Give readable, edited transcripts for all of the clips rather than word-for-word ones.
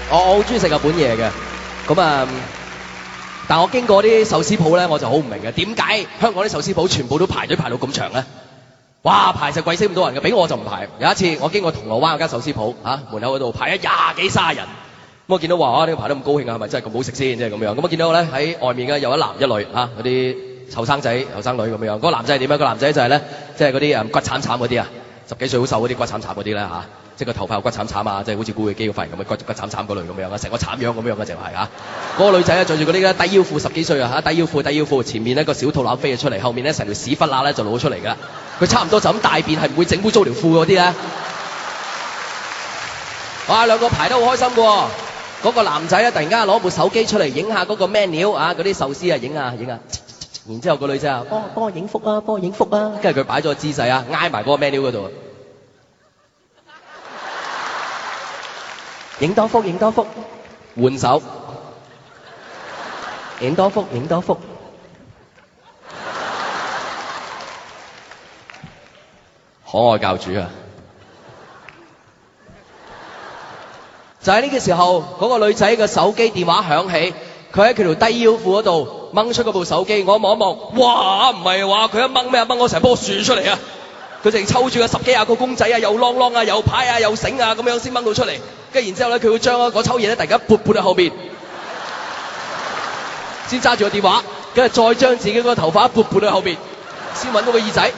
我好中意食日本嘢嘅，咁啊，但我經過啲壽司鋪咧，我就好唔明嘅，點解香港啲壽司鋪全部都排隊排到咁長咧？哇，排實鬼死咁多人嘅，俾我就唔排。有一次我經過銅鑼灣嗰間壽司鋪門口嗰度排咗20幾30人，咁我見到話呢個排得咁高興啊，係咪真係咁好食先？即係咁樣。咁我見到咧喺外面嘅有一男一女嗰啲後生仔後生女咁樣。嗰個男仔係點啊？個男仔就係咧，即係嗰啲骨慘慘嗰啲啊，10幾歲好瘦嗰啲骨慘慘嗰啲咧即係個頭髮有骨慘慘啊，即係好似古巨基個髮型咁嘅骨慘慘嗰類咁樣啊，成個慘樣咁樣嘅就係嗰個女仔咧着住嗰啲咧低腰褲，10幾歲啊低腰褲，前面呢個小肚腩飛咗出嚟，後面咧成條屎忽乸咧就露咗出嚟㗎。佢差唔多就咁大便係唔會整污糟條褲嗰啲咧。哇，兩個排得好開心㗎喎。嗰個男仔咧突然間攞部手機出嚟影下嗰個 menu 嗰啲壽司影下。然之後個女仔幫我影幅啊，幫我影幅啊。跟住佢擺咗個姿勢挨埋嗰個 menu 嗰度。影多幅，換手，影多幅，可愛教主啊！就喺呢個時候，嗰個女仔嘅手機電話響起，佢喺佢條低腰褲嗰度掹出嗰部手機，我望一望，哇！唔係話佢一掹咩啊？掹我成棵樹出嚟啊！佢淨抽住10幾20個公仔啊，又啷啷啊，又牌啊，又繩啊，咁樣先掹到出嚟。跟住然之後咧，佢會將嗰抽嘢咧，突然間撥喺後面，先揸住個電話，跟住再將自己嗰個頭髮一撥喺後面，先揾到個耳仔，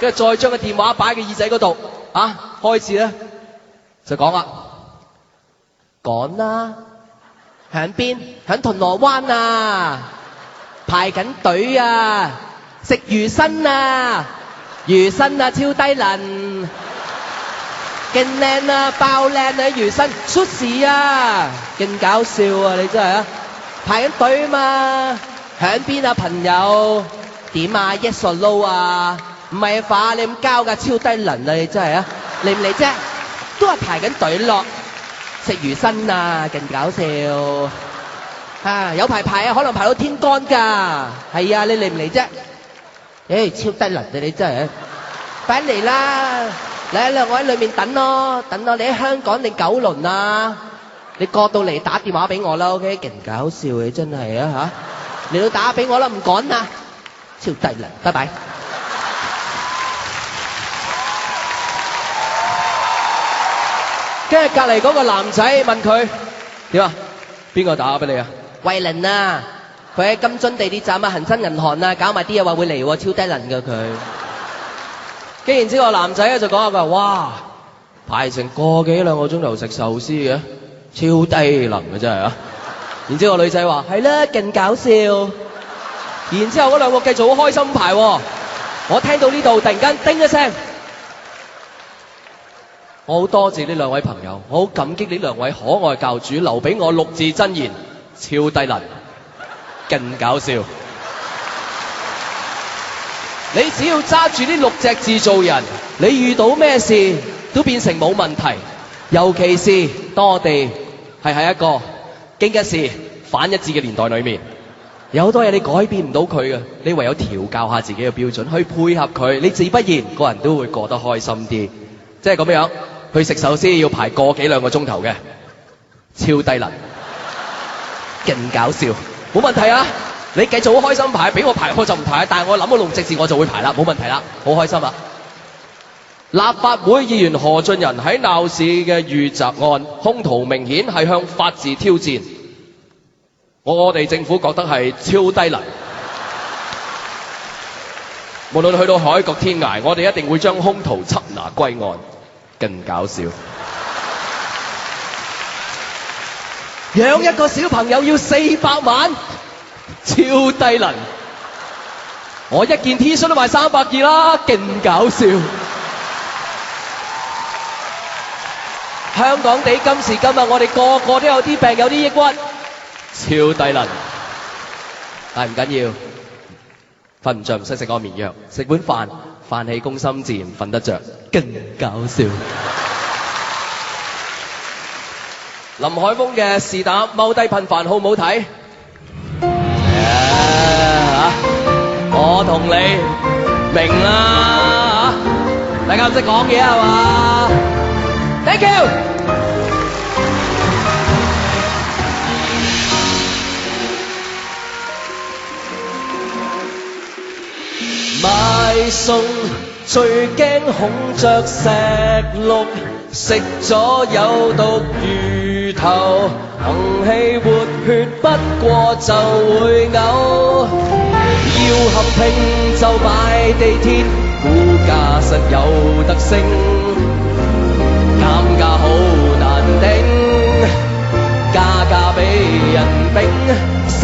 跟住再將個電話擺喺個耳仔嗰度，開始咧就講啦，講啦，響邊？響銅鑼灣啊，排緊隊啊，食魚身啊，魚身啊超低能。勁靚啊，爆靚啊，魚身出事啊，勁搞笑啊，你真係排緊隊啊嘛，響邊啊朋友？點啊 yes or no 啊？唔係話你咁交㗎，超低能啊，你真係嚟唔嚟啫？都係排緊隊落，食魚身啊，勁搞笑有排啊，可能排到天光㗎，係啊，你嚟唔嚟啫？超低能啊，你真係快嚟啦！嚟我喺裏面等咯，你喺香港定九龍啊？你過到嚟打電話俾我啦 ，OK？ 勁搞笑你真係嚟到打俾我啦，唔趕啦，超低能，拜拜。跟住隔離嗰個男仔問佢點啊？邊個打俾你啊？慧玲啊，佢喺金樽地鐵站恒生銀行搞埋啲嘢話會嚟喎，超低能㗎佢。跟然之後男仔咧就講下佢話：哇，排成個幾兩個鐘頭食壽司嘅，超低能嘅真係然之後個女仔話：係啦，勁搞笑。然之後嗰兩個繼續好開心排喎。我聽到呢度突然間叮一聲，我好多謝呢兩位朋友，我好感激呢兩位可愛教主留俾我6字真言：超低能，勁搞笑。你只要揸住呢6隻字做人，你遇到咩事都變成冇問題。尤其是當我哋係喺一個經一事反一致嘅年代裏面，有好多嘢你改變唔到佢嘅，你唯有調教下自己嘅標準去配合佢，你自不然個人都會過得開心啲。即係咁樣去食壽司要排個幾兩個鐘頭嘅，超低能，勁搞笑，冇問題啊！你繼續好開心排，俾我排我就唔排，但係我諗到6隻字我就會排啦，冇問題啦，好開心啊！立法會議員何俊仁喺鬧市嘅遇襲案，兇徒明顯係向法治挑戰，我哋政府覺得係超低能。無論去到海角天涯，我哋一定會將兇徒緝拿歸案，更搞笑。養一個小朋友要400萬。超低能！我一件 T 恤都賣300件啦，勁搞笑！香港地今時今日，我哋個個都有啲病，有啲抑鬱，超低能。但係唔緊要，瞓唔着唔使食安眠藥，食碗飯，飯氣攻心，自然瞓得着，更搞笑。林海峰嘅是但踎低噴飯好唔好睇？我同你明啦，大家唔識講嘢係嘛？Thank you。餸，最驚恐着石綠，食咗有毒魚頭，行氣活血不過就會嘔。要合拼就買地鐵，估價實有得升，減價好難頂，價俾人丙360，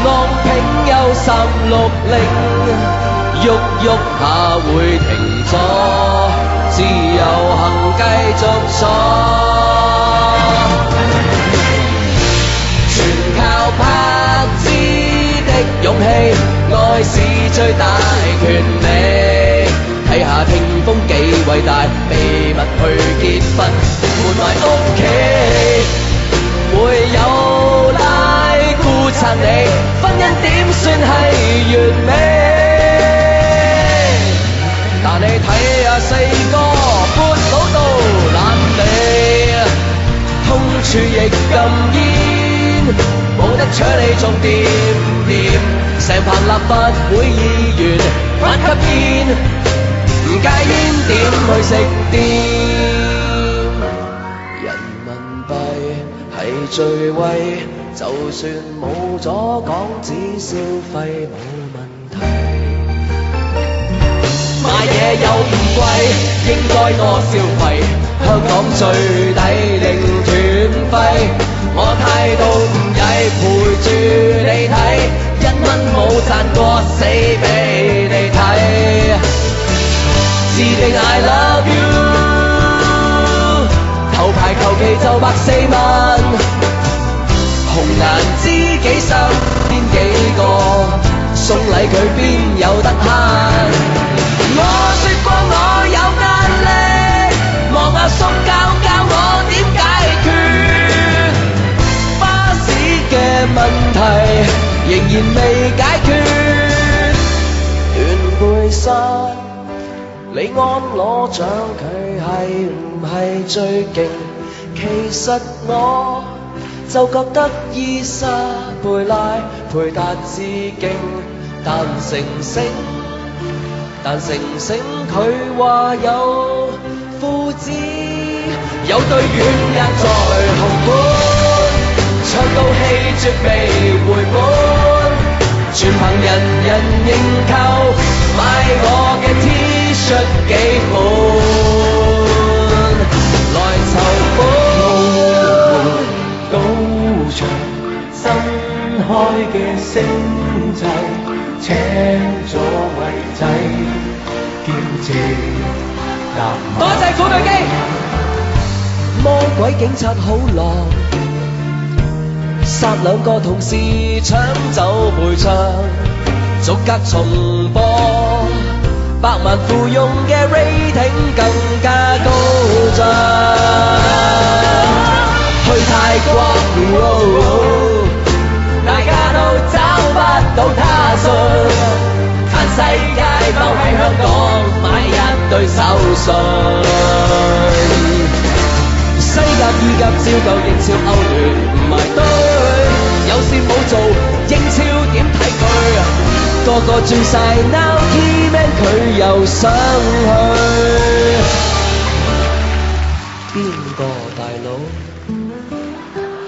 昂拼有360，喐喐下會停咗，自由行繼續坐，全靠拍子的勇氣，愛是最大權利。睇下聽風幾偉大，秘密去結婚，換埋屋企，會有拉姑撐你，婚姻點算係完美？但你睇下四哥闊佬到爛地，空處亦禁煙，冇得搶你仲掂唔掂？成棚立法會議員反吸煙，唔戒煙點去食店？人民幣係最貴，就算冇咗港紙消費冇問題。買嘢又唔貴，應該多消費。香港最低零團費，我態度唔曳，陪住你睇，1蚊冇賺過，死俾你睇。自定 I love you， 頭牌求其就140萬，紅顏知己1000幾個，送禮佢邊有得慳？我説過我有壓力，望阿叔教我點解決巴士嘅問題，仍然未解決。斷背山，李安攞獎佢係唔係最勁？其實我就覺得伊莎貝拉佩達致敬，但成成佢話有父子，有對軟硬在紅館，唱到氣絕未回本，全憑人人認購，買我嘅 T-shirt 幾款，來籌款。高牆新開嘅星際，請咗位仔叫謝納米。多謝苦對機，魔鬼警察好狼，殺2個同事搶走賠償，逐格重播，100萬富翁嘅 rating 更加高漲。去泰國，大家都找不到他信，全世界包喺香港買一對手信。西甲、意甲照舊英超歐聯唔埋堆，有事冇做英超點睇佢？個個轉晒 Now Keyman 佢又想去，邊個大佬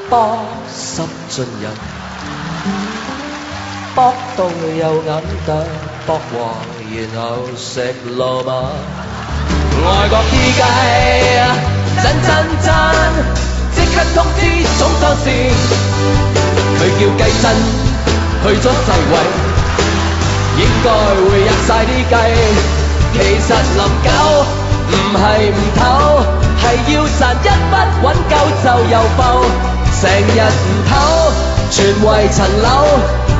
波濕盡人，搏到有眼突，搏和然後食蘿蔔。外國啲雞真，即刻通知總幹事，佢叫雞真去咗世衛，應該會吔晒啲雞。其實林狗唔係唔唞，係要賺1筆揾夠就又浮，成日唔唞，全為層樓，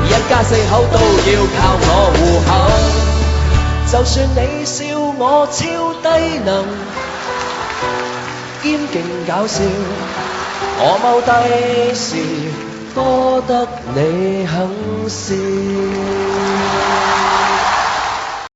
一家4口都要靠我戶口。就算你笑我超低能，兼勁搞笑，我踎低時多得你肯笑。